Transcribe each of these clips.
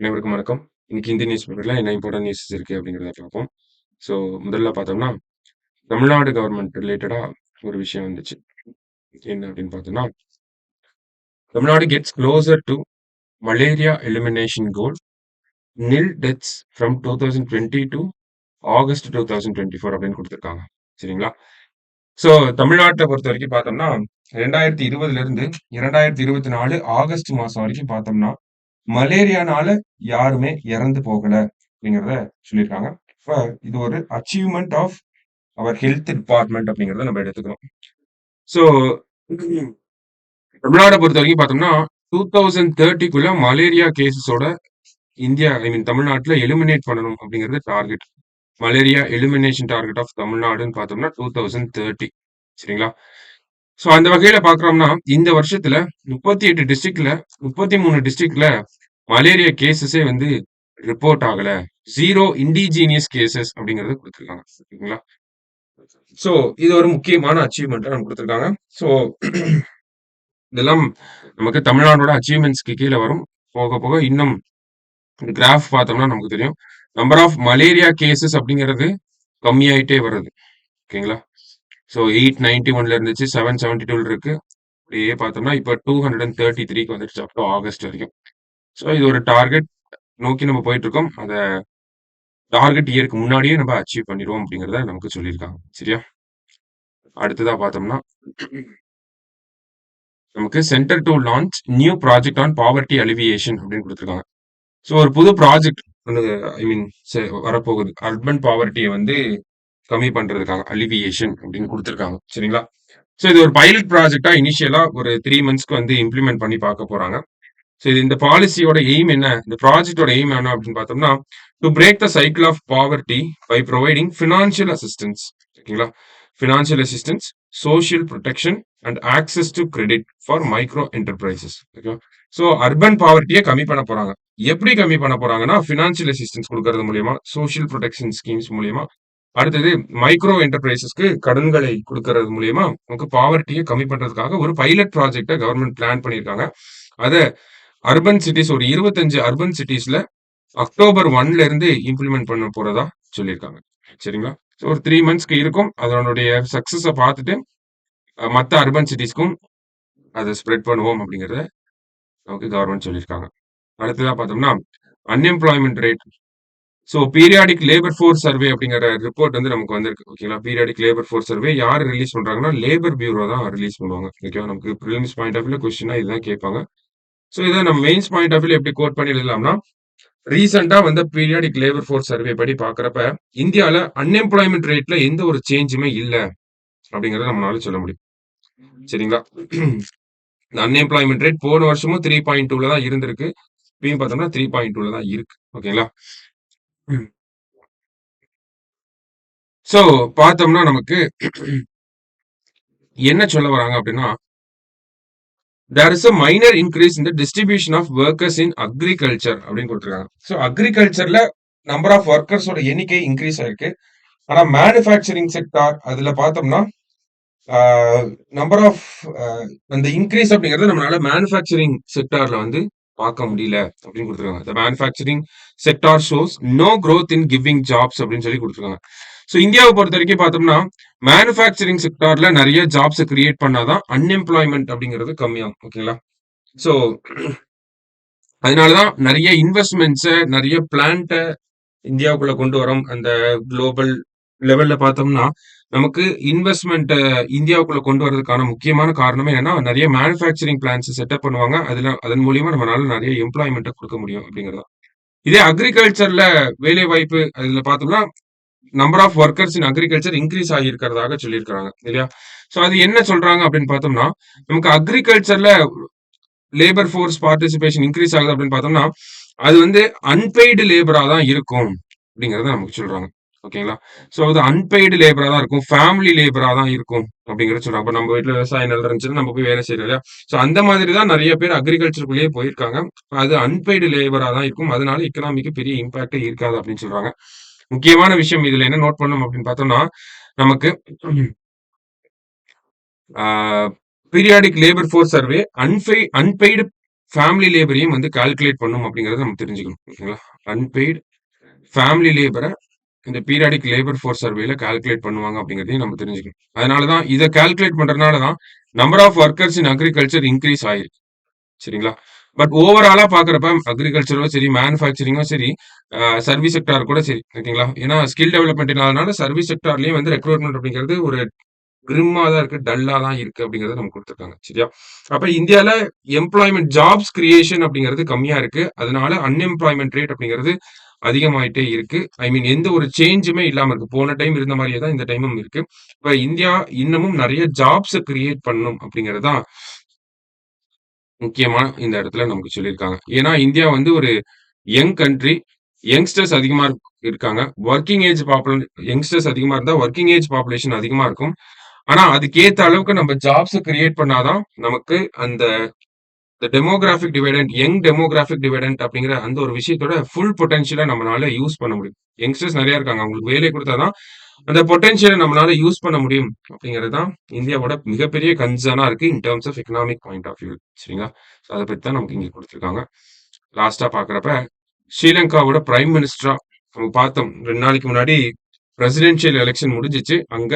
அனைவருக்கும் வணக்கம். இன்னைக்கு இந்திய நியூஸ் பேப்பர்ல என்ன இம்பார்ட்டன்ட் நியூஸ் இருக்கு அப்படிங்கிறத பார்ப்போம். ஸோ முதல்ல பார்த்தோம்னா, தமிழ்நாடு கவர்மெண்ட் ரிலேட்டடா ஒரு விஷயம் வந்துச்சு. என்ன அப்படின்னு பார்த்தோம்னா, Tamil Nadu gets closer to malaria elimination goal, nil deaths from 2020 to August 2024 அப்படின்னு கொடுத்துருக்காங்க. சரிங்களா? ஸோ தமிழ்நாட்டை பொறுத்த வரைக்கும் பார்த்தோம்னா, 2020ல இருந்து 2024 ஆகஸ்ட் மாசம் வரைக்கும் பார்த்தோம்னா, மலேரியானால யாருமே இறந்து போகல அப்படிங்கிறத சொல்லியிருக்காங்க. இப்ப இது ஒரு achievement of our health department அப்படிங்கிறத நம்ம எடுத்துக்கிறோம். ஸோ தமிழ்நாடை பொறுத்த வரைக்கும் பார்த்தோம்னா 2030க்குள்ள மலேரியா கேசஸோட இந்தியா தமிழ்நாட்டுல எலிமினேட் பண்ணணும் அப்படிங்கிறது target. Malaria elimination target of தமிழ்நாடுன்னு பார்த்தோம்னா 2030. சரிங்களா? ஸோ அந்த வகையில பாக்குறோம்னா இந்த வருஷத்துல 38 டிஸ்ட்ரிக்ட்ல 33 டிஸ்ட்ரிக்ட்ல மலேரியா கேசஸே வந்து ரிப்போர்ட் ஆகல. 0 இண்டிஜீனியஸ் கேசஸ் அப்படிங்கறது கொடுத்துருக்காங்க. ஓகேங்களா? ஸோ இது ஒரு முக்கியமான அச்சீவ்மெண்ட்டா நம்ம கொடுத்துருக்காங்க. ஸோ இதெல்லாம் நமக்கு தமிழ்நாடோட அச்சீவ்மெண்ட்ஸ்க்கு கீழே வரும். போக போக இன்னும் கிராஃப் பார்த்தோம்னா நமக்கு தெரியும். நம்பர் ஆஃப் மலேரியா கேசஸ் அப்படிங்கிறது கம்மியாயிட்டே வருது. ஓகேங்களா? ஸோ 891ல இருந்துச்சு, 772 இருக்கு. அப்படியே பார்த்தோம்னா இப்போ 233க்கு வந்துடுச்சு அப் டு ஆகஸ்ட் வரைக்கும். ஸோ இது ஒரு டார்கெட் நோக்கி நம்ம போயிட்டு இருக்கோம். அத டார்கெட் இயருக்கு முன்னாடியே நம்ம அச்சீவ் பண்ணிடுவோம் அப்படிங்கிறத நமக்கு சொல்லியிருக்காங்க. சரியா? அடுத்ததா பார்த்தோம்னா நமக்கு centre to launch new project on poverty alleviation அப்படின்னு கொடுத்துருக்காங்க. ஸோ ஒரு புது ப்ராஜெக்ட் ஒன்று வரப்போகுது. அர்பன் பாவர்ட்டியை வந்து கம்மி பண்றதுக்காக அலிவியேஷன் அப்படின்னு கொடுத்துருக்காங்க. சரிங்களா? ஸோ இது ஒரு பைலட் ப்ராஜெக்டா இனிஷியலா ஒரு 3 மந்த்ஸ்க்கு வந்து இம்ப்ளிமெண்ட் பண்ணி பார்க்க போறாங்க. ஸோ இது இந்த பாலிசியோட எய்ம் என்ன, இந்த ப்ராஜெக்டோட எய்ம் என்ன அப்படின்னு பார்த்தோம்னா, to break the cycle of poverty by providing financial assistance. ஓகேங்களா? Financial assistance, social protection and access to credit for micro enterprises. ஓகேவா? ஸோ அர்பன் பாவர்ட்டியை கம்மி பண்ண போறாங்க. எப்படி கம்மி பண்ண போறாங்கன்னா, ஃபினான்ஷியல் அசிஸ்டன்ஸ் கொடுக்கறது மூலியமா, சோஷியல் ப்ரொடெக்ஷன் ஸ்கீம்ஸ் மூலியமா, அடுத்தது மைக்ரோ என்டர்பிரைசஸ்க்கு கடன்களை கொடுக்கறது மூலியமா நமக்கு பாவர்ட்டியை கம்மி பண்றதுக்காக ஒரு பைலட் ப்ராஜெக்டை கவர்மெண்ட் பிளான் பண்ணியிருக்காங்க. அதை அர்பன் சிட்டிஸ் ஒரு 25 அர்பன் சிட்டிஸ்ல அக்டோபர் 1ல இருந்து இம்ப்ளிமெண்ட் பண்ண போறதா சொல்லியிருக்காங்க. சரிங்களா? ஸோ ஒரு 3 மந்த்ஸ்க்கு இருக்கும். அதனுடைய சக்சஸை பார்த்துட்டு மற்ற அர்பன் சிட்டிஸ்க்கும் அதை ஸ்ப்ரெட் பண்ணுவோம் அப்படிங்கிறத நமக்கு கவர்மெண்ட் சொல்லியிருக்காங்க. அடுத்ததா பார்த்தோம்னா unemployment rate. So periodic labour force survey அப்படிங்கிற ரிப்போர்ட் வந்து நமக்கு வந்திருக்கு. ஓகேங்களா? பீரியாடிக் லேபர் ஃபோர்ஸ் சர்வே யார் ரிலீஸ் பண்றாங்கன்னா லேபர் பியூரோ தான் ரிலீஸ் பண்ணுவாங்க. ஓகேவா? நமக்கு ப்ரிலிம்ஸ் பாயிண்ட் ஆஃப் வியூல கொஸ்டினா இதுதான் கேட்பாங்க. ஸோ இதை நம்ம மெயின்ஸ் பாயிண்ட் ஆஃப் வியூல எப்படி கோட் பண்ணி எழுதலாம்னா, ரீசெண்டா வந்து பீரியாடிக் லேபர் ஃபோர்ஸ் சர்வே படி பாக்குறப்ப இந்தியால அன்எம்ப்ளாய்மெண்ட் ரேட்ல எந்த ஒரு சேஞ்சுமே இல்ல அப்படிங்கறத நம்மளால சொல்ல முடியும். சரிங்களா? இந்த அன்எம்ப்ளாய்மெண்ட் ரேட் போன வருஷமும் 3.2ல தான் இருந்திருக்கு. இப்பயும் பார்த்தோம்னா 3.2ல தான் இருக்கு. ஓகேங்களா? சோ பார்த்தோம்னா நமக்கு என்ன சொல்ல வராங்க அப்படின்னா, there is a minor increase in the distribution of workers in agriculture அப்படின்னு கொடுத்துருக்காங்க. ஸோ அக்ரிகல்ச்சர்ல நம்பர் ஆஃப் ஒர்க்கர்ஸோட எண்ணிக்கை இன்க்ரீஸ் ஆயிருக்கு. ஆனா மேனுஃபேக்சரிங் செக்டார் அதுல பார்த்தோம்னா நம்பர் ஆஃப் அந்த இன்க்ரீஸ் அப்படிங்கறத நம்மளால மேனுஃபேக்சரிங் செக்டார்ல வந்து பார்க்க முடியல அப்படின்னு கொடுத்துருக்காங்க. The manufacturing sector shows no growth in giving jobs அப்படின்னு சொல்லி கொடுத்துருக்காங்க. ஸோ இந்தியாவை பொறுத்த வரைக்கும் பார்த்தோம்னா மேனுஃபேக்சரிங் செக்டார்ல நிறைய ஜாப்ஸ் கிரியேட் பண்ணாதான் அன்எம்ப்ளாய்மெண்ட் அப்படிங்கிறது கம்மியாகும். ஓகேங்களா? ஸோ அதனாலதான் நிறைய இன்வெஸ்ட்மெண்ட்ஸை நிறைய பிளான்ட்டை இந்தியாவுக்குள்ள கொண்டு வரோம். அந்த குளோபல் லெவல்ல பார்த்தோம்னா நமக்கு இன்வெஸ்ட்மெண்ட் இந்தியாவுக்குள்ள கொண்டு வரதுக்கான முக்கியமான காரணமே என்னன்னா நிறைய மேனுஃபேக்சரிங் பிளான்ஸ் செட்டப் பண்ணுவாங்க. அதன் மூலியமா நம்மளால நிறைய எம்ப்ளாய்மெண்ட்டை கொடுக்க முடியும் அப்படிங்கிறது. இதே அக்ரிகல்ச்சர்ல வேலை வாய்ப்பு அதுல பார்த்தோம்னா number of workers in agriculture increase ஆகியிருக்கிறதாக சொல்லியிருக்காங்க இல்லையா? ஸோ அது என்ன சொல்றாங்க அப்படின்னு பார்த்தோம்னா நமக்கு அக்ரிகல்ச்சர்ல லேபர் ஃபோர்ஸ் பார்ட்டிசிபேஷன் இன்க்ரீஸ் ஆகுது அப்படின்னு பார்த்தோம்னா அது வந்து அன்பெய்டு லேபரா தான் இருக்கும் அப்படிங்கறத நமக்கு சொல்றாங்க. ஓகேங்களா? ஸோ அது அன்பெய்டு லேபரா தான் இருக்கும், ஃபேமிலி லேபரா தான் இருக்கும் அப்படிங்கறத சொல்றாங்க. இப்போ நம்ம வீட்டுல விவசாயம் நல்லா இருந்துச்சுன்னா நம்ம போய் வேலை செய்யறோம் இல்லையா? ஸோ அந்த மாதிரி தான் நிறைய பேர் அக்ரிகல்ச்சருக்குள்ளேயே போயிருக்காங்க. அது அன்பெய்டு லேபரா தான் இருக்கும். அதனால எக்கனாமிக்கு பெரிய இம்பாக்டே இருக்காது அப்படின்னு சொல்றாங்க. முக்கியமான விஷயம் இதுல என்ன நோட் பண்ணணும் அப்படின்னு பார்த்தோம்னா நமக்கு periodic labour force survey unpaid family லேபரையும் வந்து கால்குலேட் பண்ணும் அப்படிங்கிறத நம்ம தெரிஞ்சுக்கணும். ஓகேங்களா? அன்பெய்ட் ஃபேமிலி லேபர இந்த பீரியாடிக் லேபர் ஃபோர்ஸ் சர்வேல கால்குலேட் பண்ணுவாங்க அப்படிங்கிறதையும் நம்ம தெரிஞ்சுக்கணும். அதனால தான் இத கால்குலேட் பண்றதுனால தான் number of workers in agriculture increase ஆயிருக்கு. சரிங்களா? பட் ஓவராலா பார்க்குறப்ப அக்ரிகல்ச்சரும் சரி, மேனுஃபேக்சரிங்கும் சரி, சர்வீஸ் செக்டார் கூட சரி. ஓகேங்களா? ஏன்னா ஸ்கில் டெவலப்மென்ட் இல்லாதனால சர்வீஸ் செக்டார்லயும் வந்து ரெக்ரூட்மென்ட் அப்படிங்கிறது ஒரு கிரிம்மா தான் இருக்கு, டல்லா தான் இருக்கு அப்படிங்கிறத நமக்கு குடுத்துருக்காங்க. சரியா? அப்ப இந்தியால எம்ப்ளாய்மென்ட் ஜாப்ஸ் கிரியேஷன் அப்படிங்கிறது கம்மியா இருக்கு. அதனால அன்எம்ப்ளாய்மென்ட் ரேட் அப்படிங்கிறது அதிகமாயிட்டே இருக்கு. ஐ மீன் எந்த ஒரு சேஞ்சுமே இல்லாம இருக்கு. போன டைம் இருந்த மாரியே தான் இந்த டைமும் இருக்கு. இப்ப இந்தியா இன்னமும் நெறைய ஜாப்ஸ கிரியேட் பண்ணணும் அப்படிங்கிறது தான் முக்கியமா இந்த இடத்துல நமக்கு சொல்லியிருக்காங்க. ஏன்னா இந்தியா வந்து ஒரு யங் கண்ட்ரி. யங்ஸ்டர்ஸ் அதிகமா இருக்காங்க. வொர்க்கிங் ஏஜ் யங்ஸ்டர்ஸ் அதிகமா இருந்தா வொர்க்கிங் ஏஜ் பாப்புலேஷன் அதிகமா இருக்கும். ஆனா அதுக்கேத்த அளவுக்கு நம்ம ஜாப்ஸ் கிரியேட் பண்ணாதான் நமக்கு அந்த டெமோகிராபிக் டிவைடண்ட் டெமோகிராபிக் டிவைடண்ட் அப்படிங்கிற அந்த ஒரு விஷயத்தோட ஃபுல் பொட்டன்ஷியலை நம்மளால யூஸ் பண்ண முடியும். யங்ஸ்டர்ஸ் நிறைய இருக்காங்க. அவங்களுக்கு வேலை கொடுத்தாதான் அந்த பொட்டன்ஷியலை நம்மளால யூஸ் பண்ண முடியும் அப்படிங்கிறது தான் இந்தியாவோட மிகப்பெரிய கன்சர்னா இருக்கு in terms of economic point of view. சரிங்களா? அதை பத்தி தான் நமக்கு இங்க கொடுத்துருக்காங்க. லாஸ்டா பாக்குறப்ப ஸ்ரீலங்காவோட பிரைம் மினிஸ்டரா நம்ம பார்த்தோம் 2 நாளைக்கு முன்னாடி பிரசிடென்சியல் எலெக்ஷன் முடிஞ்சிச்சு. அங்க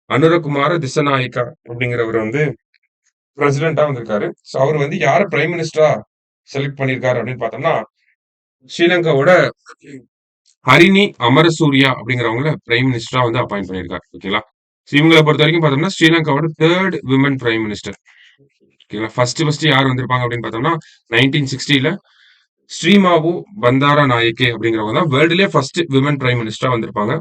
அனுரகுமார திசநாயக்கா அப்படிங்கிறவர் வந்து பிரசிடென்டா வந்திருக்காரு. சோ அவர் வந்து யார பிரைம் மினிஸ்டரா செலக்ட் பண்ணிருக்காரு அப்படின்னு பார்த்தோம்னா ஸ்ரீலங்காவோட ஹரிணி அமரசூரியா அப்படிங்கிறவங்கள பிரைம் மினிஸ்டரா வந்து அப்பாயிண்ட் பண்ணியிருக்காரு. ஓகேங்களா? இவங்களை பொறுத்த வரைக்கும் பார்த்தோம்னா ஸ்ரீலங்காவோட 3rd விமன் பிரைம் மினிஸ்டர். ஓகேங்களா? ஃபர்ஸ்ட் யார் வந்திருப்பாங்க அப்படின்னு பார்த்தோம்னா 1960ல ஸ்ரீமாவு பந்தாரா நாயக்கே அப்படிங்கிறவங்க தான் வேர்ல்டுலயே ஃபர்ஸ்ட் விமன் பிரைம் மினிஸ்டரா வந்திருப்பாங்க.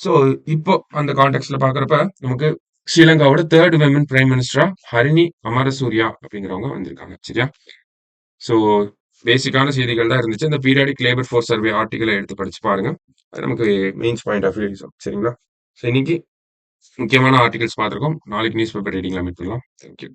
சோ இப்போ அந்த கான்டெக்ட்ல பாக்குறப்ப நமக்கு ஸ்ரீலங்காவோட 3rd விமன் பிரைம் மினிஸ்டரா ஹரிணி அமரசூரியா அப்படிங்கிறவங்க வந்திருக்காங்க. சரியா? சோ பேசிக்கான செய்திகள் தான் இருந்துச்சு. இந்த பீரியாடிக் லேபர் ஃபோர்ஸ் சர்வே ஆர்டிகலை எடுத்து படிச்சு பாருங்க. அது நமக்கு மெயின்ஸ் பாயிண்ட் ஆஃப் வியூ சரிங்களா? ஸோ இன்னைக்கு முக்கியமான ஆர்டிகல்ஸ் பார்த்துருக்கோம். நாளைக்கு நியூஸ் பேப்பர் ரீடிங்ல மீட் பண்ணலாம். தேங்க்யூ.